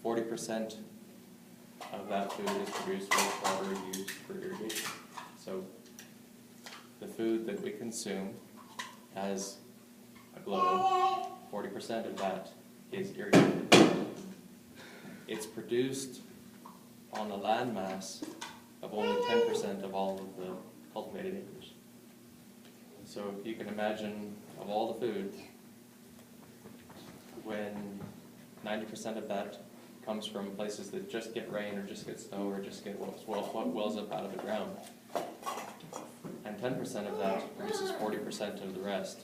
40% of that food is produced with water used for irrigation. So the food that we consume as a globe, 40% of that is irrigated. It's produced on a landmass of only 10% of all of the cultivated acres. So if you can imagine, of all the food, when 90% of that comes from places that just get rain or just get snow or just get what wells up out of the ground, and 10% of that produces 40% of the rest,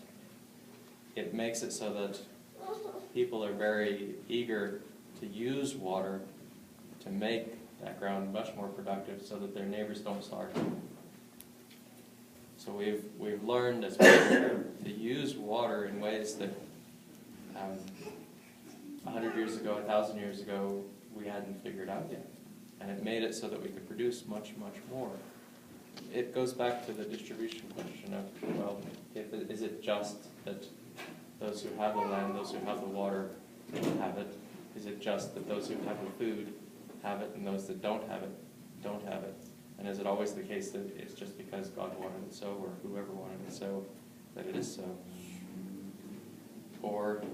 it makes it so that people are very eager to use water to make that ground much more productive so that their neighbors don't starve. So we've learned as people to use water in ways that 100 years ago, 1,000 years ago, we hadn't figured out yet. And it made it so that we could produce much, much more. It goes back to the distribution question of, well, is it just that those who have the land, those who have the water, have it? Is it just that those who have the food have it and those that don't have it, don't have it? And is it always the case that it's just because God wanted it so, or whoever wanted it so, that it is so? Or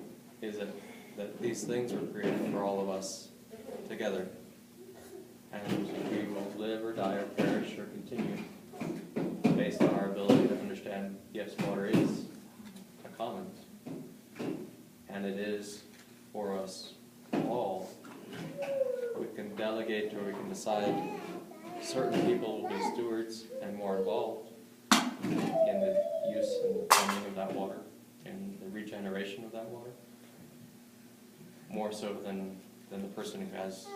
is it that these things were created for all of us together, and we will live or die or perish or continue based on our ability to understand, yes, water is a commons, and it is for us all. We can delegate or we can decide certain people will be stewards and more involved in the use and the funding of that water, in the regeneration of that water, more so than the person who has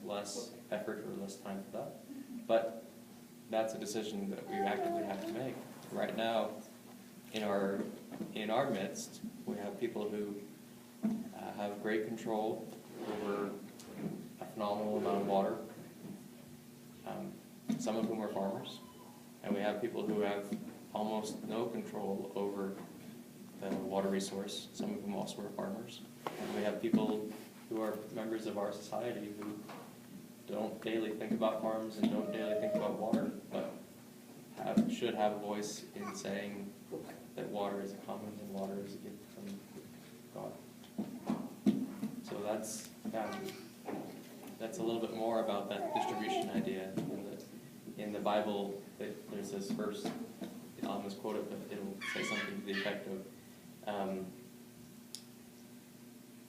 less effort or less time for that. But that's a decision that we actively have to make. Right now, in our midst, we have people who have great control over a phenomenal amount of water, some of whom are farmers, and we have people who have almost no control over the water resource, some of whom also are farmers. And we have people who are members of our society who don't daily think about farms and don't daily think about water, but should have a voice in saying that water is a commons and water is a gift from God. So that's a little bit more about that distribution idea. In the Bible, there's this verse, I'll misquote it, but it'll say something to the effect of,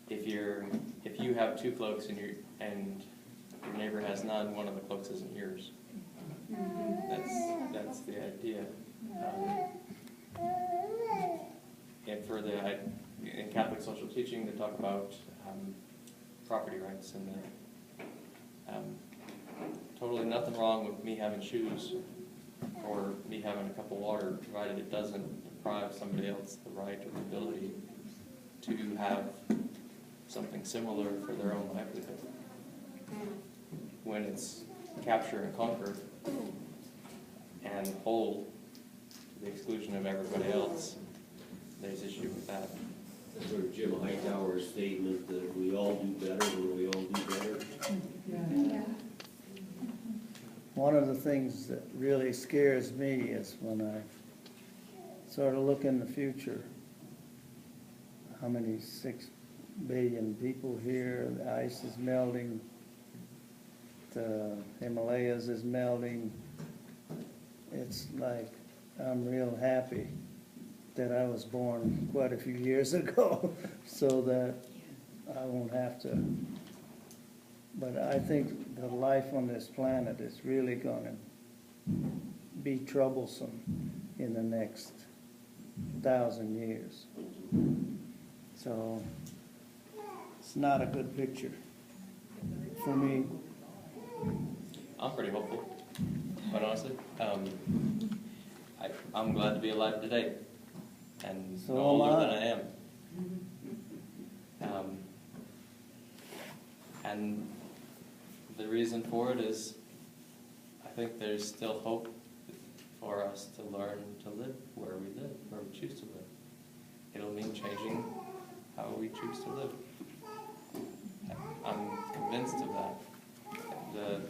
if you have 2 cloaks and your neighbor has none, one of the cloaks isn't yours. That's the idea. And in Catholic social teaching, they talk about property rights, and totally nothing wrong with me having shoes or me having a cup of water, provided it doesn't deprive somebody else the right or the ability to have something similar for their own livelihood. When it's capture and conquer and hold to the exclusion of everybody else, there's issue with that. Sort of Jim Hightower's statement that if we all do better, then we all do better. Yeah. One of the things that really scares me is when I sort of look in the future, how many 6 billion people here, the ice is melting, the Himalayas is melting. It's like I'm real happy that I was born quite a few years ago so that I won't have to. But I think the life on this planet is really going to be troublesome in the next 1,000 years. So it's not a good picture for me. I'm pretty hopeful, quite honestly. I'm glad to be alive today, and So no older am I. than I am. And the reason for it is, I think there's still hope for us to learn to live where we live, where we choose to live. It'll mean changing how we choose to live. convinced of that.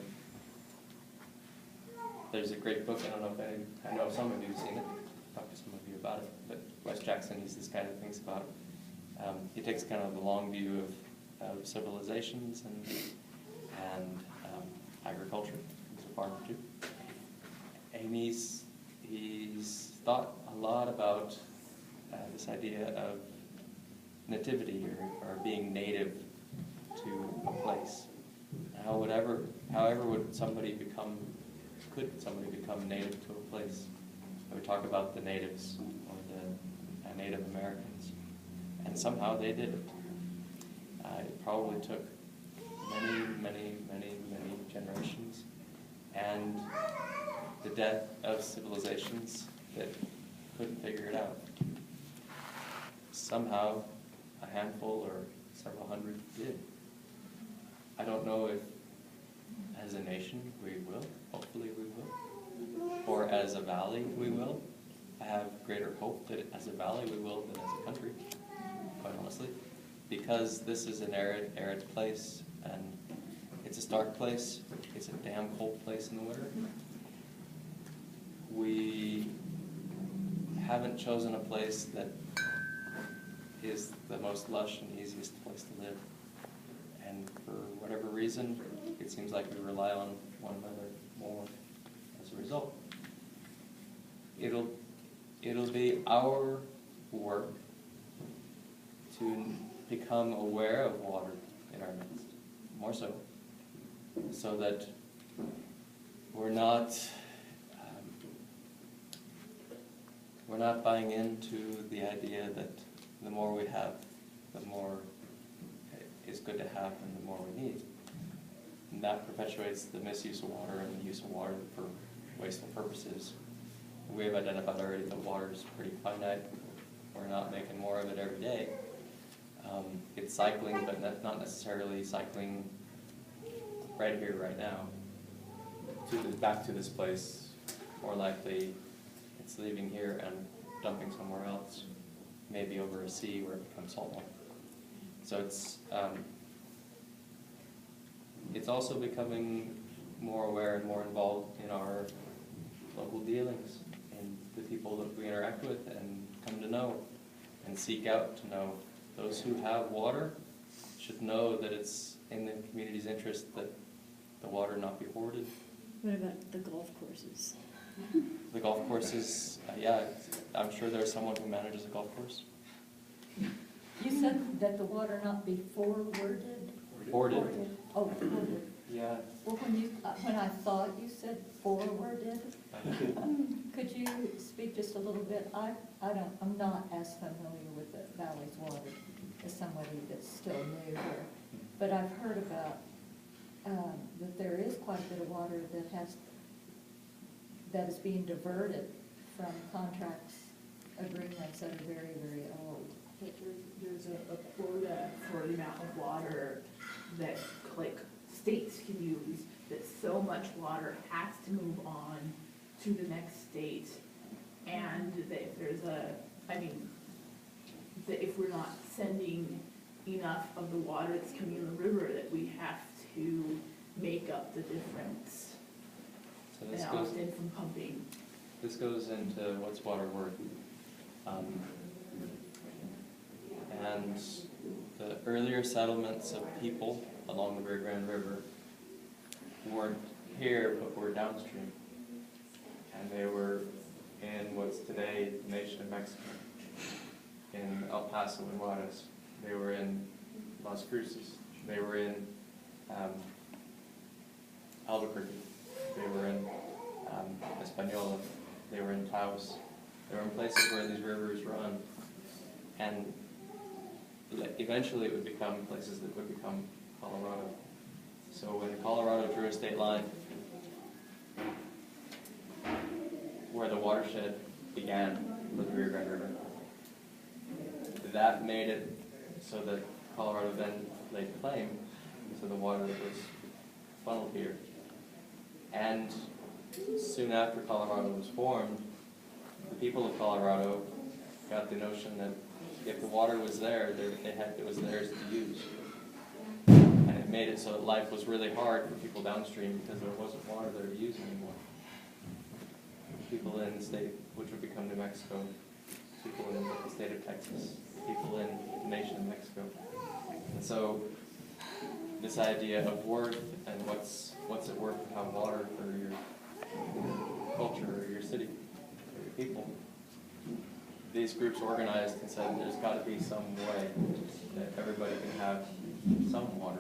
There's a great book, I don't know if I know some of you have seen it, talked to some of you about it, but Wes Jackson, he's this guy that thinks about, he takes kind of the long view of civilizations and agriculture. He's a farmer too. And he's thought a lot about this idea of nativity or being native to a place. However could somebody become native to a place? We talk about the natives or the Native Americans, and somehow they did it. It probably took many generations, and the death of civilizations that couldn't figure it out. Somehow, a handful or several hundred did. I don't know if, as a nation, we will. Hopefully we will. Or as a valley, we will. I have greater hope that as a valley we will than as a country, quite honestly. Because this is an arid place, and it's a stark place. It's a damn cold place in the winter. We haven't chosen a place that is the most lush and easiest place to live. And for whatever reason, it seems like we rely on one another more as a result. It'll be our work to become aware of water in our midst, more so that we're not buying into the idea that the more we have, the more is good to have and the more we need. And that perpetuates the misuse of water and the use of water for wasteful purposes. We have identified already that water is pretty finite. We're not making more of it every day. It's cycling, but not necessarily cycling right here, right now, back to this place. More likely, it's leaving here and dumping somewhere else, maybe over a sea where it becomes salt water. So it's also becoming more aware and more involved in our local dealings and the people that we interact with and come to know and seek out to know. Those who have water should know that it's in the community's interest that the water not be hoarded. What about the golf courses? The golf courses, yeah, I'm sure there's someone who manages a golf course. You said that the water not be forwarded? Hoarded. Oh, forwarded. Yeah. Well, when I thought you said forwarded, could you speak just a little bit? I'm not as familiar with the valley's water as somebody that's still new here, but I've heard about that there is quite a bit of water that is being diverted from contracts, agreements that are very, very old. But there's a quota for the amount of water that, like, states can use, that so much water has to move on to the next state, and that if there's that if we're not sending enough of the water that's coming in the river, that we have to make up the difference. So And often from pumping. this goes into what's water worth. And the earlier settlements of people along the Rio Grande River weren't here, but were downstream. And they were in what's today the nation of Mexico, in El Paso and Juarez. They were in Las Cruces. They were in Albuquerque. They were in Española. They were in Taos. They were in places where these rivers run. And eventually it would become places that would become Colorado. So when Colorado drew a state line where the watershed began with the Rio Grande River, that made it so that Colorado then laid claim to the water that was funneled here. And soon after Colorado was formed, the people of Colorado got the notion that if the water was there, it was theirs to use. And it made it so that life was really hard for people downstream because there wasn't water there to use anymore. People in the state, which would become New Mexico, people in the state of Texas, people in the nation of Mexico. And so this idea of worth and what's it worth to have water for your culture or your city or your people, these groups organized and said there's got to be some way that everybody can have some water.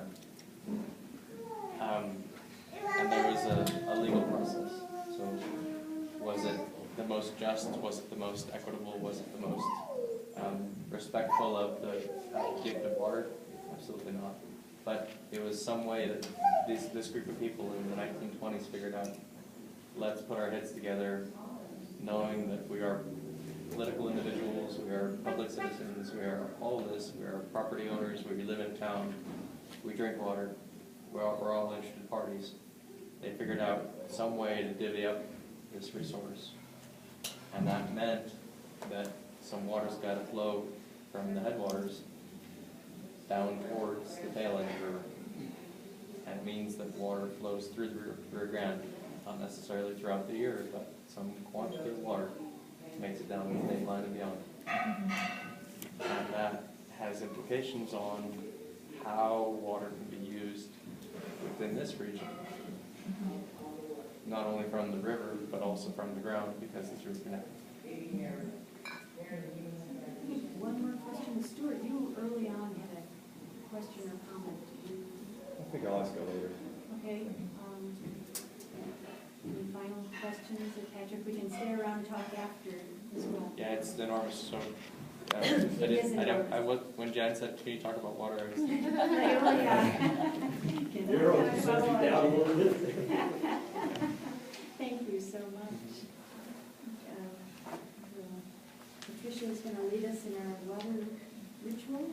And there was a legal process. So was it the most just? Was it the most equitable? Was it the most respectful of the gift of water? Absolutely not. But it was some way that this group of people in the 1920s figured out, let's put our heads together, knowing that we are political individuals, we are public citizens, we are all of this, we are property owners, we live in town, we drink water, we're all interested parties. They figured out some way to divvy up this resource. And that meant that some water's got to flow from the headwaters down towards the tail end of the river. And it means that water flows through the Rio Grande, not necessarily throughout the year, but some quantity of water makes it down the state line and beyond. And that has implications on how water can be used within this region. Not only from the river, but also from the ground, because the two are connected. One more question. Stuart, you early on had a question or comment. I think I'll ask it later. Okay. Any final questions? Patrick, we can stay around and talk after as well. Yeah, it's enormous, so when Jan said, can you talk about water, I was You're always setting down a little bit. Thank you so much. Patricia is going to lead us in our water ritual.